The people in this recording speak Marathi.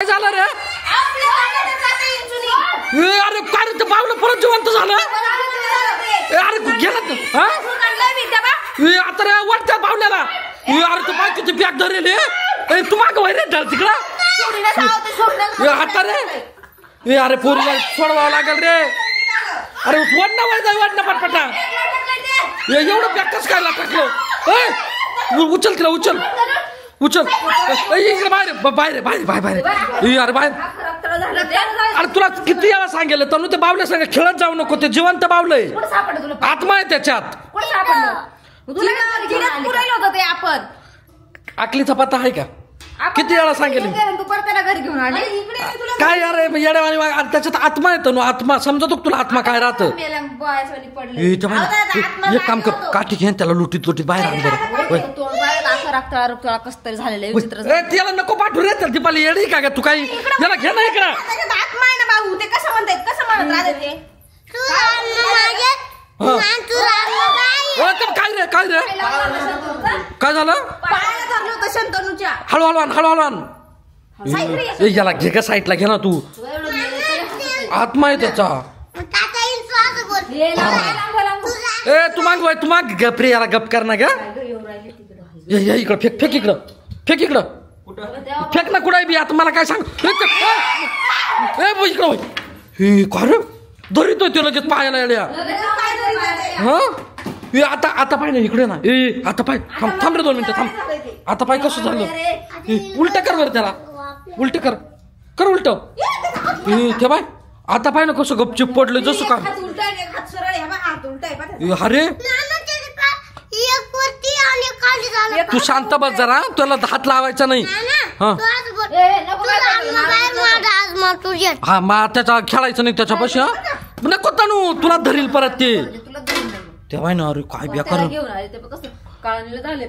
काय झालं रे? अरे काय रे, पावलं परत जिवंत झालं? अरे गेला हा आता रे वाटत्या पावल्याला. अरे तू पाय किती बॅग धरेल तू माग वैरे ढळ तिकडं आता रे. अरे पोरीला सोडवावं लागेल रे. अरे वडणं वाढणं पटपटा एवढं बॅग कसं काय टाकलं? उचल तिला उचल उचल इकडे बाहेर बाहेर बाहेर बाहेर बाहेर. अरे बाहेर. अरे तुला किती वेळा सांगेल तनु ते बावल्या सांग खेळत जाऊ नको. ते जिवंत बावलंय आत्मा आहे त्याच्यात. आकलीचा पत्ता आहे का? किती वेळा सांगेल काय अरे येड्यावानी त्याच्यात आत्मा आहे तनु. आत्मा समजतो तुला आत्मा काय राहत? एक काम कर काठी घे त्याला लुटीत लुटीत बाहेर आण बरं. त्याला नको पाठवू रे. त्याला दीपाली येडी का ग तू? काही याला घे ना इकडं. काय रे काय रे काय झालं? हळूहळू आण हळूहळू आण. याला घे का साईडला घे ना तू. आत्मा आहे त्याचा. तू माग तू माग गप रे. याला गप कर ना ग. इकडं फेक फेक इकडं फेक इकडं फेक ना कुठं बी. आता मला काय सांग इकडं काय रे धरितोय ते लगेच पायाला येड्या. हा आता आता पाय ना इकडे ना. आता पाय थांब थांब रे 2 मिनिटं थांब. आता पाय कसं झालं? उलट कर बरं त्याला. उलट कर कर उलट. ते बाय आता पाय ना कसं गपचिप पडलं जसं का. अरे तू शांत बस जरा. तुला हात लावायचा नाही. हा मग त्याचा खेळायचं नाही त्याच्यापाशी. हा नको तनु तुला धरील परत ते. तेव्हा ना अरे काय बेकार. काळा झाले